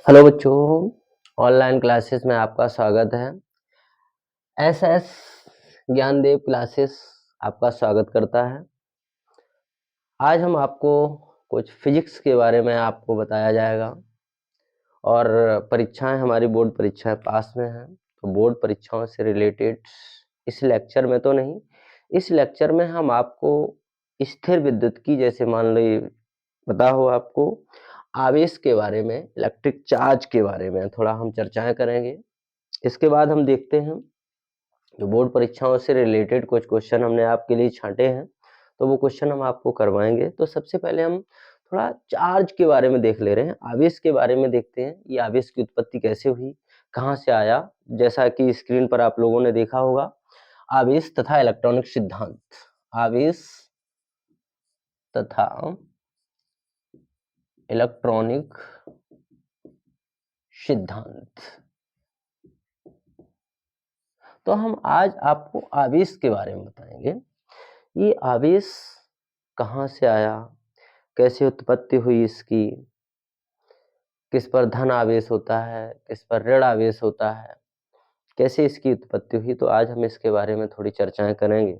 Hello बच्चों, online classes में आपका स्वागत है। एसएस ज्ञानदेव क्लासेस आपका स्वागत करता है। आज हम आपको कुछ फिजिक्स के बारे में आपको बताया जाएगा और परीक्षाएं हमारी बोर्ड परीक्षाएं पास में हैं, तो बोर्ड परीक्षाओं से रिलेटेड इस लेक्चर में तो नहीं, इस लेक्चर में हम आपको स्थिर विद्युत की, जैसे मान लो ये पता हो आपको, आवेश के बारे में, इलेक्ट्रिक चार्ज के बारे में थोड़ा हम चर्चाएं करेंगे। इसके बाद हम देखते हैं जो बोर्ड परीक्षाओं से रिलेटेड कुछ क्वेश्चन हमने आपके लिए छांटे हैं, तो वो क्वेश्चन हम आपको करवाएंगे। तो सबसे पहले हम थोड़ा चार्ज के बारे में देख ले रहे हैं, आवेश के बारे में देखते हैं। ये आवेश की उत्पत्ति कैसे हुई, कहाँ से आया। जैसा कि स्क्रीन पर आप लोगों ने देखा होगा, आवेश तथा इलेक्ट्रॉनिक सिद्धांत, आवेश तथा इलेक्ट्रॉनिक सिद्धांत। तो हम आज आपको आवेश के बारे में बताएंगे। ये आवेश कहाँ से आया, कैसे उत्पत्ति हुई इसकी, किस पर धन आवेश होता है, किस पर ऋण आवेश होता है, कैसे इसकी उत्पत्ति हुई। तो आज हम इसके बारे में थोड़ी चर्चाएं करेंगे।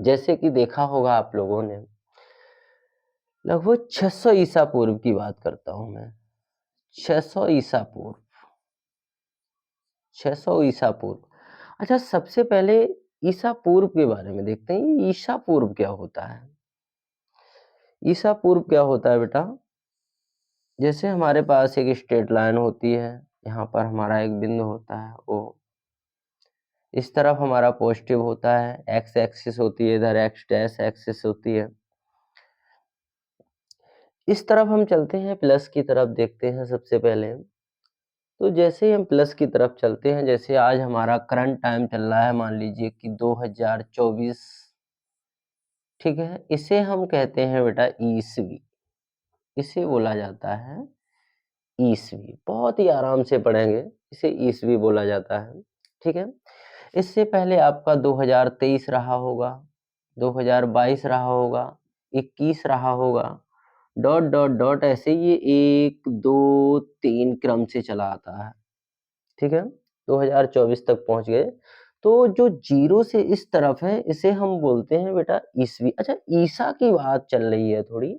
जैसे कि देखा होगा आप लोगों ने, लगभग 600 ईसा पूर्व की बात करता हूं मैं, 600 ईसा पूर्व, 600 ईसा पूर्व। अच्छा, सबसे पहले ईसा पूर्व के बारे में देखते हैं। ईसा पूर्व क्या होता है? ईसा पूर्व क्या होता है बेटा? जैसे हमारे पास एक स्ट्रेट लाइन होती है, यहाँ पर हमारा एक बिंदु होता है ओ, इस तरफ हमारा पॉजिटिव होता है, एक्स एक्सिस होती है, इधर एक्स डैश एक्सिस होती है। इस तरफ हम चलते हैं, प्लस की तरफ देखते हैं सबसे पहले। तो जैसे ही हम प्लस की तरफ चलते हैं, जैसे आज हमारा करंट टाइम चल रहा है, मान लीजिए कि 2024, ठीक है, इसे हम कहते हैं बेटा ईसवी, इसे बोला जाता है ईसवी। बहुत ही आराम से पढ़ेंगे, इसे ईसवी बोला जाता है, ठीक है। इससे पहले आपका 2023 रहा होगा, 2022 रहा होगा, 21 रहा होगा, डॉट डॉट डॉट, ऐसे ये 1 2 3 क्रम से चला आता है, ठीक है। 2024 तक पहुंच गए। तो जो जीरो से इस तरफ है, इसे हम बोलते हैं बेटा ईसवी। अच्छा, ईसा की बात चल रही है थोड़ी।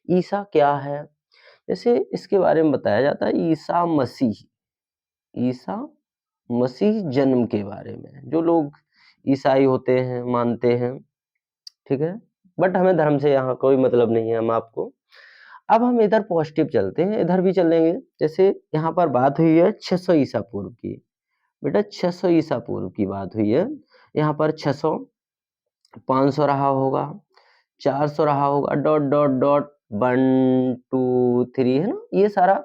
ईसा क्या है? जैसे इसके बारे में बताया जाता है, ईसा मसीह, ईसा मसीह जन्म के बारे में। जो लोग ईसाई होते हैं, मानते हैं, ठीक है, बट हमें धर्म से यहाँ कोई मतलब नहीं है, हम आपको। अब हम इधर पॉजिटिव चलते हैं, इधर भी चलेंगे। जैसे यहाँ पर बात हुई है 600 ईसा पूर्व की, बेटा 600 ईसा पूर्व की बात हुई है। यहाँ पर 600, 500 रहा होगा, 400 रहा होगा, डॉट डॉट डॉट, 1 2 3, है ना, ये सारा,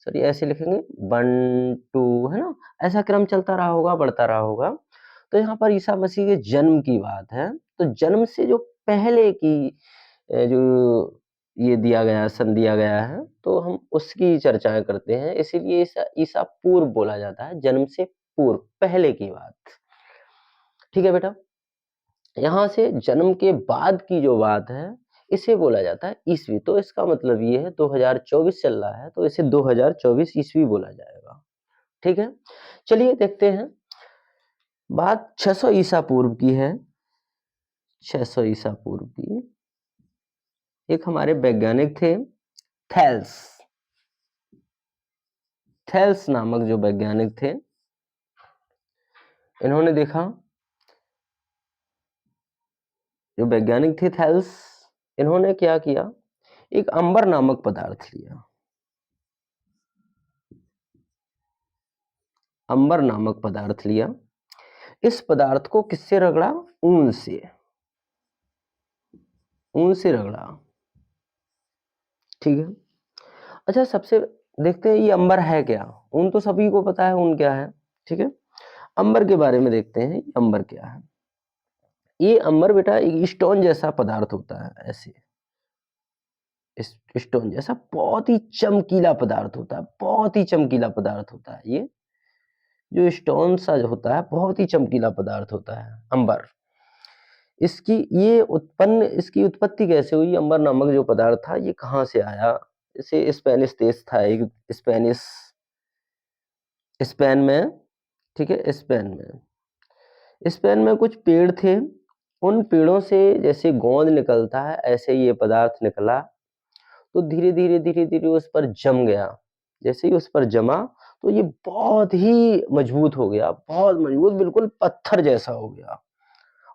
सॉरी ऐसे लिखेंगे 1 2, है ना, ऐसा क्रम चलता रहा होगा, बढ़ता रहा होगा। तो यहाँ पर ईसा मसीह के जन्म की बात है। तो जन्म से जो पहले की जो ये दिया गया, सन दिया गया है, तो हम उसकी चर्चाएं करते हैं। इसीलिए ईसा ईसा पूर्व बोला जाता है, जन्म से पूर्व, पहले की बात, ठीक है बेटा। यहाँ से जन्म के बाद की जो बात है, इसे बोला जाता है ईसवी। तो इसका मतलब ये है 2024 चल रहा है, तो इसे 2024 ईसवी बोला जाएगा, ठीक है। चलिए देखते हैं, बात 600 ईसा पूर्व की है। 600 ईसा पूर्व की, एक हमारे वैज्ञानिक थे, थैल्स, थैल्स नामक जो वैज्ञानिक थे, इन्होंने देखा, जो वैज्ञानिक थे थैल्स, इन्होंने क्या किया, एक अंबर नामक पदार्थ लिया, अंबर नामक पदार्थ लिया। इस पदार्थ को किससे रगड़ा? ऊन से, ऊन से रगड़ा, ठीक है। अच्छा, सबसे देखते हैं ये अंबर है क्या। ऊन तो सभी को पता है ऊन क्या है, ठीक है। अंबर के बारे में देखते हैं, अंबर क्या है। ये अंबर बेटा एक स्टोन जैसा पदार्थ होता है, ऐसे स्टोन जैसा, बहुत ही चमकीला पदार्थ होता है, बहुत ही चमकीला पदार्थ होता है। ये जो स्टोन सा होता है, बहुत ही चमकीला पदार्थ होता है अंबर। इसकी उत्पत्ति कैसे हुई? अंबर नामक जो पदार्थ था, ये कहाँ से आया? जैसे स्पेनिश देश था एक, स्पेन में, ठीक है, स्पेन में कुछ पेड़ थे, उन पेड़ों से जैसे गोंद निकलता है ऐसे ये पदार्थ निकला, तो धीरे धीरे धीरे धीरे उस पर जम गया। जैसे ही उस पर जमा तो ये बहुत ही मजबूत हो गया, बहुत मजबूत, बिल्कुल पत्थर जैसा हो गया,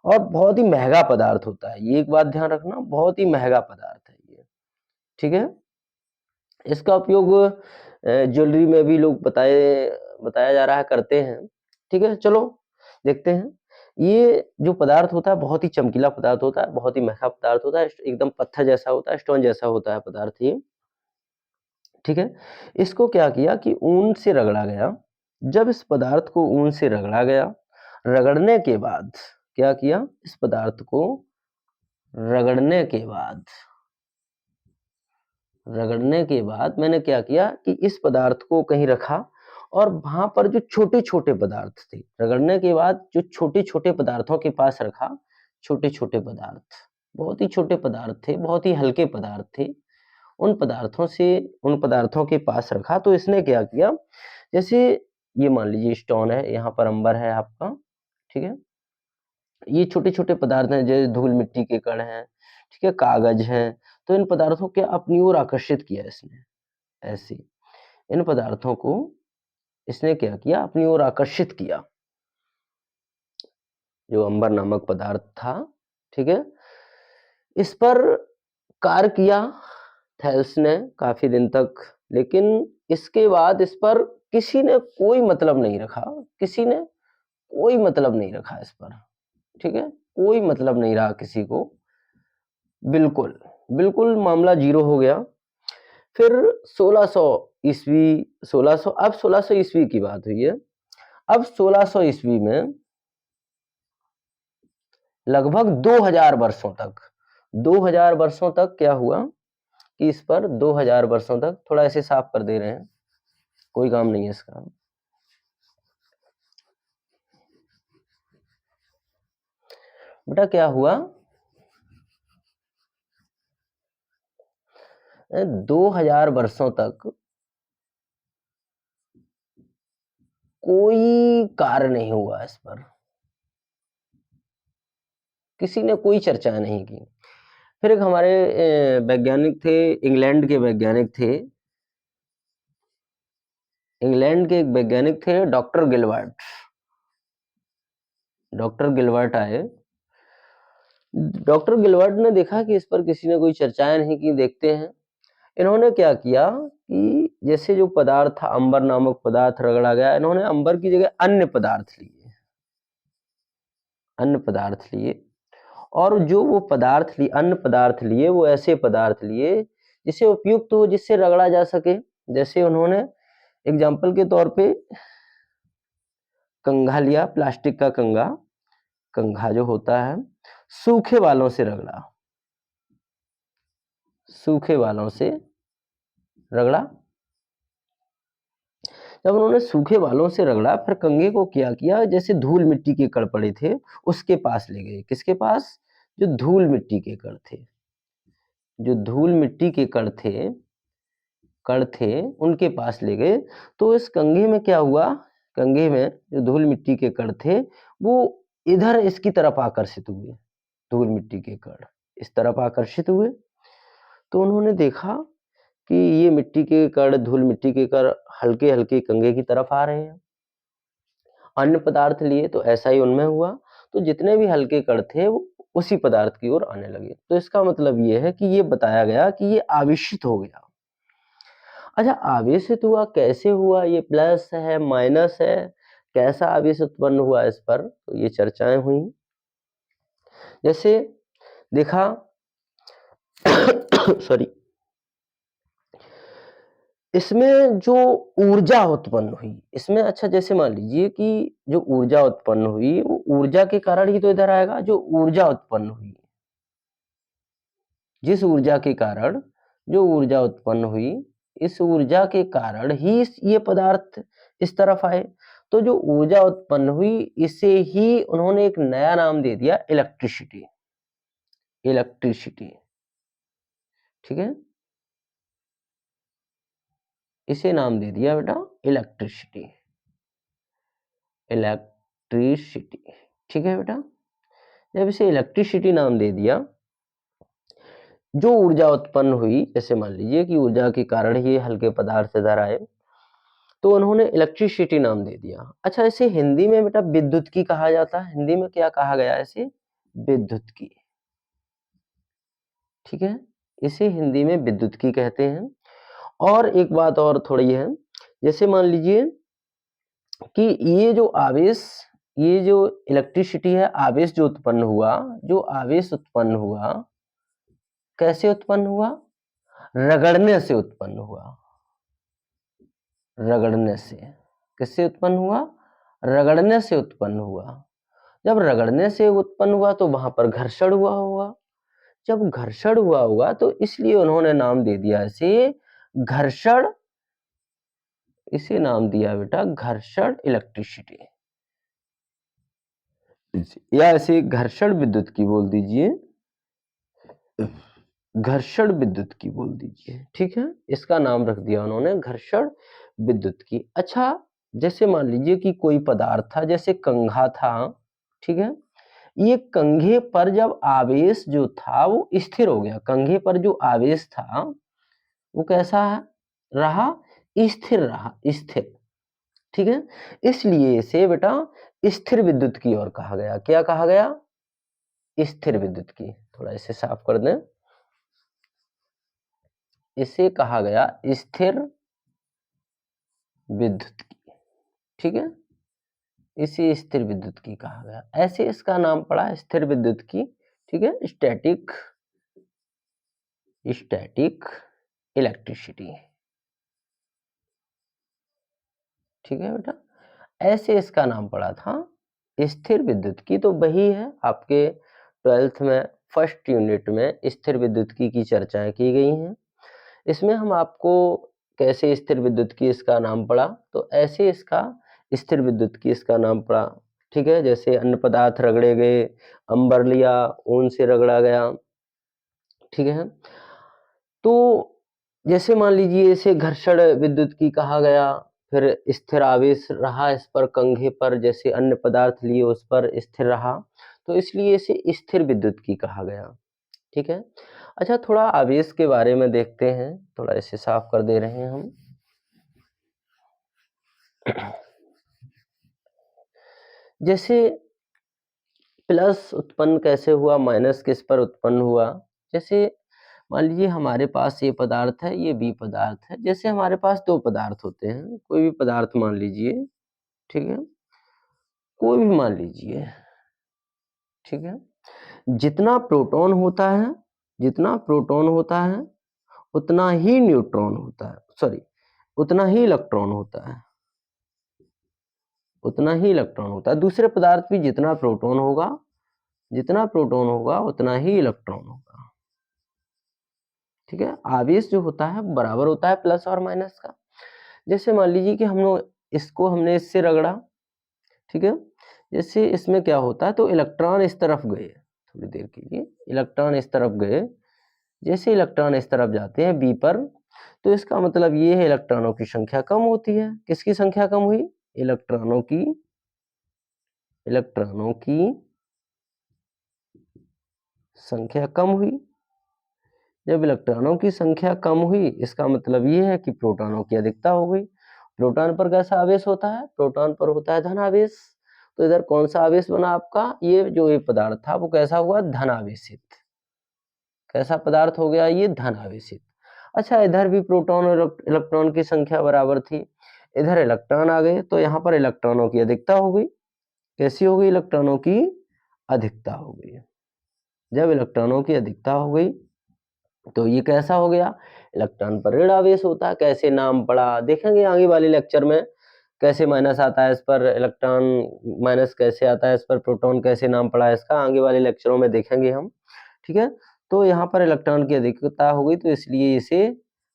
और बहुत ही महंगा पदार्थ होता है ये, एक बात ध्यान रखना, बहुत ही महंगा पदार्थ है ये, ठीक है। इसका उपयोग ज्वेलरी में भी लोग बताया जा रहा है करते हैं, ठीक है। चलो देखते हैं। ये जो पदार्थ होता है बहुत ही चमकीला पदार्थ होता है, बहुत ही महंगा पदार्थ होता है, एकदम पत्थर जैसा होता है, स्टोन जैसा होता है पदार्थ ये, ठीक है। इसको क्या किया कि ऊन से रगड़ा गया। जब इस पदार्थ को ऊन से रगड़ा गया, रगड़ने के बाद क्या किया, इस पदार्थ को रगड़ने के बाद मैंने क्या किया कि इस पदार्थ को कहीं रखा, और वहां पर जो छोटे छोटे पदार्थ थे, रगड़ने के बाद जो छोटे छोटे पदार्थों के पास रखा, छोटे छोटे पदार्थ, बहुत ही छोटे पदार्थ थे, बहुत ही हल्के पदार्थ थे, उन पदार्थों के पास रखा। तो इसने क्या किया, जैसे ये मान लीजिए स्टोन है, यहाँ पर अंबर है आपका, ठीक है, ये छोटे छोटे पदार्थ हैं, जैसे धूल मिट्टी के कण हैं, ठीक है, कागज है, तो इन पदार्थों को अपनी ओर आकर्षित किया इसने, ऐसे इन पदार्थों को इसने क्या किया, अपनी ओर आकर्षित किया, जो अंबर नामक पदार्थ था, ठीक है। इस पर कार्य किया थेल्स ने काफी दिन तक, लेकिन इसके बाद इस पर किसी ने कोई मतलब नहीं रखा, किसी ने कोई मतलब नहीं रखा इस पर, ठीक है, कोई मतलब नहीं रहा किसी को, बिल्कुल बिल्कुल मामला जीरो हो गया। फिर 1600 ईस्वी, 1600, अब 1600 ईस्वी की बात हुई है। अब 1600 ईस्वी में लगभग 2000 वर्षों तक, 2000 वर्षों तक क्या हुआ कि इस पर 2000 वर्षों तक, थोड़ा ऐसे साफ कर दे रहे हैं, कोई काम नहीं है इसका। बेटा क्या हुआ, 2000 वर्षों तक कोई कार्य नहीं हुआ इस पर, किसी ने कोई चर्चा नहीं की। फिर एक हमारे वैज्ञानिक थे, इंग्लैंड के वैज्ञानिक थे, इंग्लैंड के एक वैज्ञानिक थे डॉक्टर गिलबर्ट, डॉक्टर गिलबर्ट आए। डॉक्टर गिलबर्ट ने देखा कि इस पर किसी ने कोई चर्चाएं नहीं की, देखते हैं। इन्होंने क्या किया कि जैसे जो पदार्थ था अंबर नामक पदार्थ रगड़ा गया, इन्होंने अंबर की जगह अन्य पदार्थ लिए, अन्य पदार्थ लिए, और जो वो पदार्थ लिए, अन्य पदार्थ लिए, वो ऐसे पदार्थ लिए जिसे उपयुक्त हो, जिससे रगड़ा जा सके। जैसे उन्होंने एग्जाम्पल के तौर पे कंघा लिया, प्लास्टिक का कंघा, कंघा जो होता है, सूखे बालों से रगड़ा, सूखे बालों से रगड़ा। जब उन्होंने सूखे बालों से रगड़ा, फिर कंघे को क्या किया, जैसे धूल मिट्टी के कण पड़े थे उसके पास ले गए। किसके पास, जो धूल मिट्टी के कण थे, जो धूल मिट्टी के कण थे उनके पास ले गए। तो इस कंघे में क्या हुआ, कंघे में जो धूल मिट्टी के कण थे वो इधर इसकी तरफ आकर्षित हुए, धूल मिट्टी के कण इस तरफ आकर्षित हुए। तो उन्होंने देखा कि ये मिट्टी के कण, धूल मिट्टी के कण हल्के हल्के कंघे की तरफ आ रहे हैं। अन्य पदार्थ लिए तो ऐसा ही उनमें हुआ, तो जितने भी हल्के कण थे वो उसी पदार्थ की ओर आने लगे। तो इसका मतलब ये है कि ये बताया गया कि ये आवेशित हो गया। अच्छा, आवेशित हुआ कैसे हुआ, ये प्लस है माइनस है, कैसा आवेश उत्पन्न हुआ, इस पर तो ये चर्चाएं हुई। जैसे देखा सॉरी, इसमें जो ऊर्जा उत्पन्न हुई इसमें, अच्छा जैसे मान लीजिए कि जो ऊर्जा उत्पन्न हुई वो ऊर्जा के कारण ही तो इधर आएगा, जो ऊर्जा उत्पन्न हुई, जिस ऊर्जा के कारण, जो ऊर्जा उत्पन्न हुई, इस ऊर्जा के कारण ही ये पदार्थ इस तरफ आए। तो जो ऊर्जा उत्पन्न हुई इसे ही उन्होंने एक नया नाम दे दिया, इलेक्ट्रिसिटी, इलेक्ट्रिसिटी, ठीक है। इसे नाम दे दिया बेटा इलेक्ट्रिसिटी, इलेक्ट्रिसिटी। ठीक है बेटा, जब इसे इलेक्ट्रिसिटी नाम दे दिया, जो ऊर्जा उत्पन्न हुई, जैसे मान लीजिए कि ऊर्जा के कारण ये हल्के पदार्थ इधर आए, तो उन्होंने इलेक्ट्रिसिटी नाम दे दिया। अच्छा, इसे हिंदी में बेटा विद्युत की कहा जाता है। हिंदी में क्या कहा गया है इसे? विद्युत की। ठीक है, इसे हिंदी में विद्युत की कहते हैं। और एक बात और थोड़ी है, जैसे मान लीजिए कि ये जो आवेश, ये जो इलेक्ट्रिसिटी है, आवेश जो उत्पन्न हुआ, जो आवेश उत्पन्न हुआ, कैसे उत्पन्न हुआ? रगड़ने से उत्पन्न हुआ, रगड़ने से। किससे उत्पन्न हुआ? रगड़ने से उत्पन्न हुआ। जब रगड़ने से उत्पन्न हुआ तो वहां पर घर्षण हुआ होगा। जब घर्षण हुआ होगा तो इसलिए उन्होंने नाम दे दिया इसे घर्षण, इसे नाम दिया बेटा घर्षण इलेक्ट्रिसिटी, या इसे घर्षण विद्युत की बोल दीजिए, घर्षण विद्युत की बोल दीजिए। ठीक है, इसका नाम रख दिया उन्होंने घर्षण विद्युत की। अच्छा, जैसे मान लीजिए कि कोई पदार्थ था, जैसे कंघा था, ठीक है, ये कंघे पर जब आवेश जो था वो स्थिर हो गया, कंघे पर जो आवेश था वो कैसा रहा? स्थिर रहा, स्थिर। ठीक है, इसलिए इसे बेटा स्थिर विद्युत की ओर कहा गया। क्या कहा गया? स्थिर विद्युत की। थोड़ा इसे साफ कर दें, इसे कहा गया स्थिर विद्युत की। ठीक है, इसे स्थिर विद्युत की कहा गया, ऐसे इसका नाम पड़ा स्थिर विद्युत की। ठीक है, स्टैटिक, स्टैटिक इलेक्ट्रिसिटी। ठीक है बेटा, ऐसे इसका नाम पड़ा था स्थिर विद्युत की। तो वही है आपके 12th में फर्स्ट यूनिट में स्थिर विद्युत की चर्चाएं की गई हैं। इसमें हम आपको कैसे स्थिर विद्युत की इसका नाम पड़ा, तो ऐसे इसका स्थिर विद्युत की इसका नाम पड़ा। ठीक है, जैसे अन्य पदार्थ रगड़े गए, अंबर लिया, ऊन से रगड़ा गया। ठीक है, तो जैसे मान लीजिए इसे घर्षण विद्युत की कहा गया, फिर स्थिर आवेश रहा इस पर, कंघे पर जैसे अन्य पदार्थ लिए उस पर स्थिर रहा, तो इसलिए इसे स्थिर विद्युत की कहा गया। ठीक है, अच्छा थोड़ा आवेश के बारे में देखते हैं, थोड़ा इसे साफ कर दे रहे हैं हम। जैसे प्लस उत्पन्न कैसे हुआ, माइनस किस पर उत्पन्न हुआ? जैसे मान लीजिए हमारे पास ये पदार्थ है, ये बी पदार्थ है। जैसे हमारे पास दो पदार्थ होते हैं, कोई भी पदार्थ मान लीजिए, ठीक है, कोई भी मान लीजिए, ठीक है, जितना प्रोटॉन होता है, जितना प्रोटॉन होता है उतना ही न्यूट्रॉन होता है, सॉरी उतना ही इलेक्ट्रॉन होता है, उतना ही इलेक्ट्रॉन होता है। दूसरे पदार्थ भी जितना प्रोटॉन होगा, जितना प्रोटॉन होगा उतना ही इलेक्ट्रॉन होगा। ठीक है, आवेश जो होता है बराबर होता है प्लस और माइनस का। जैसे मान लीजिए कि हम लोग इसको हमने इससे रगड़ा, ठीक है, जैसे इसमें क्या होता है, तो इलेक्ट्रॉन इस तरफ गए, थोड़ी देर के लिए इलेक्ट्रॉन इस तरफ गए। जैसे इलेक्ट्रॉन इस तरफ जाते हैं बी पर, तो इसका मतलब ये है इलेक्ट्रॉनों की संख्या कम होती है। किसकी संख्या कम हुई? इलेक्ट्रॉनों की, इलेक्ट्रॉनों की संख्या कम हुई। जब इलेक्ट्रॉनों की संख्या कम हुई, इसका मतलब ये है कि प्रोटॉनों की अधिकता हो गई। प्रोटॉन पर कैसा आवेश होता है? प्रोटॉन पर होता है धन आवेश। तो इधर कौन सा आवेश बना आपका? ये जो ये पदार्थ था वो कैसा हुआ? धन आवेशित। कैसा पदार्थ हो गया ये? धन आवेशित। अच्छा, इधर भी प्रोटॉन और इलेक्ट्रॉन की संख्या बराबर थी, इधर इलेक्ट्रॉन आ गए, तो यहाँ पर इलेक्ट्रॉनों की अधिकता हो गई। कैसी हो गई? इलेक्ट्रॉनों की अधिकता हो गई। जब इलेक्ट्रॉनों की अधिकता हो गई तो ये कैसा हो गया? इलेक्ट्रॉन पर ऋण आवेश होता है। कैसे नाम पड़ा देखेंगे आगे वाले लेक्चर में, कैसे माइनस आता है इस पर, इलेक्ट्रॉन माइनस कैसे आता है इस पर, प्रोटॉन कैसे नाम पड़ा है इसका, आगे वाले लेक्चरों में देखेंगे हम। ठीक है, तो यहाँ पर इलेक्ट्रॉन की अधिकता हो गई तो इसलिए इसे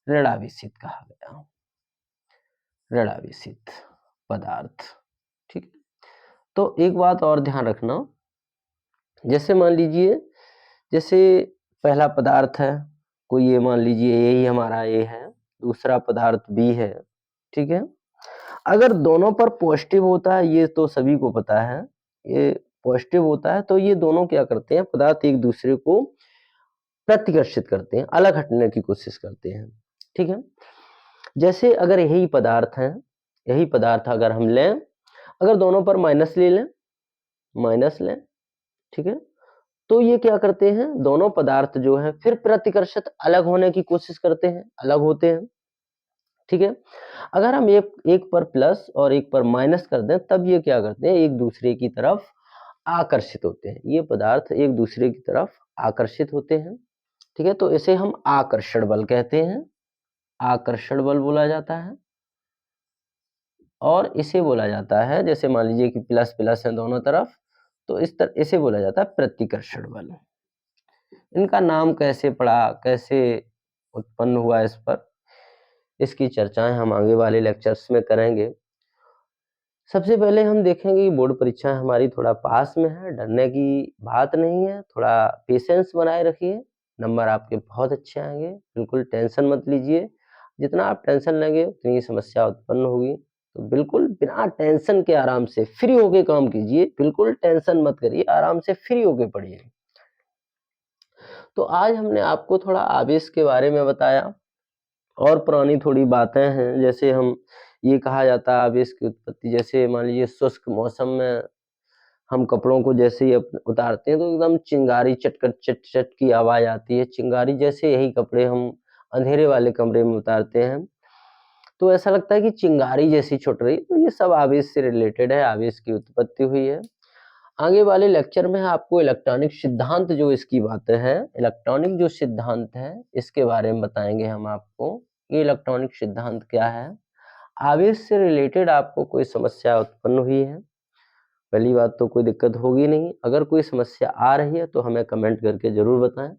ऋण आवेशित कहा गया, ऋण आवेशित पदार्थ। ठीक है, तो एक बात और ध्यान रखना, जैसे मान लीजिए जैसे पहला पदार्थ है कोई, ये मान लीजिए यही हमारा ए है, दूसरा पदार्थ बी है, ठीक है। अगर दोनों पर पॉजिटिव होता है, ये तो सभी को पता है, ये पॉजिटिव होता है तो ये दोनों क्या करते हैं, पदार्थ एक दूसरे को प्रतिकर्षित करते हैं, अलग हटने की कोशिश करते हैं, ठीक है। जैसे अगर यही पदार्थ है, यही पदार्थ अगर हम लें, अगर दोनों पर माइनस ले लें, माइनस लें, ठीक है, तो ये क्या करते हैं, दोनों पदार्थ जो है फिर प्रतिकर्षित अलग होने की कोशिश करते हैं, अलग होते हैं, ठीक है। अगर हम एक पर प्लस और एक पर माइनस कर दें, तब ये क्या करते हैं, एक दूसरे की तरफ आकर्षित होते हैं, ये पदार्थ एक दूसरे की तरफ आकर्षित होते हैं, ठीक है। तो इसे हम आकर्षण बल कहते हैं, आकर्षण बल बोला जाता है। और इसे बोला जाता है, जैसे मान लीजिए कि प्लस प्लस है दोनों तरफ, तो इसे बोला जाता है प्रतिकर्षण बल। इनका नाम कैसे पड़ा, कैसे उत्पन्न हुआ, इस पर इसकी चर्चाएं हम आगे वाले लेक्चर्स में करेंगे। सबसे पहले हम देखेंगे कि बोर्ड परीक्षाएं हमारी थोड़ा पास में है, डरने की बात नहीं है, थोड़ा पेशेंस बनाए रखिए, नंबर आपके बहुत अच्छे आएंगे, बिल्कुल टेंशन मत लीजिए। जितना आप टेंशन लेंगे उतनी समस्या उत्पन्न होगी, तो बिल्कुल बिना टेंशन के आराम से फ्री होके काम कीजिए, बिल्कुल टेंशन मत करिए, आराम से फ्री होके पढ़िए। तो आज हमने आपको थोड़ा आवेश के बारे में बताया, और पुरानी थोड़ी बातें हैं, जैसे हम ये कहा जाता है आवेश की उत्पत्ति, जैसे मान लीजिए शुष्क मौसम में हम कपड़ों को जैसे ही उतारते हैं तो एकदम चिंगारी चटकट चट चट की आवाज आती है, चिंगारी जैसे यही कपड़े हम अंधेरे वाले कमरे में उतारते हैं तो ऐसा लगता है कि चिंगारी जैसी छुट रही। तो ये सब आवेश से रिलेटेड है, आवेश की उत्पत्ति हुई है। आगे वाले लेक्चर में आपको इलेक्ट्रॉनिक सिद्धांत, जो इसकी बातें हैं, इलेक्ट्रॉनिक जो सिद्धांत है इसके बारे में बताएंगे हम आपको। ये इलेक्ट्रॉनिक सिद्धांत क्या है, आवेश से रिलेटेड आपको कोई समस्या उत्पन्न हुई है, पहली बात तो कोई दिक्कत होगी नहीं, अगर कोई समस्या आ रही है तो हमें कमेंट करके जरूर बताएं,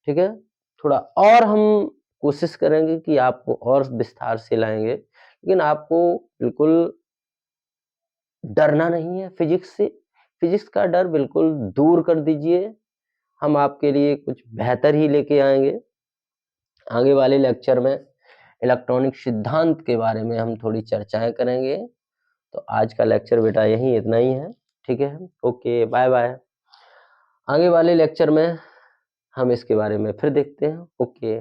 ठीक है। थोड़ा और हम कोशिश करेंगे कि आपको और विस्तार से लाएंगे, लेकिन आपको बिल्कुल डरना नहीं है फिजिक्स से, फिजिक्स का डर बिल्कुल दूर कर दीजिए, हम आपके लिए कुछ बेहतर ही लेके आएंगे। आगे वाले लेक्चर में इलेक्ट्रॉनिक सिद्धांत के बारे में हम थोड़ी चर्चाएं करेंगे। तो आज का लेक्चर बेटा यही इतना ही है, ठीक है, ओके बाय बाय। आगे वाले लेक्चर में हम इसके बारे में फिर देखते हैं, ओके।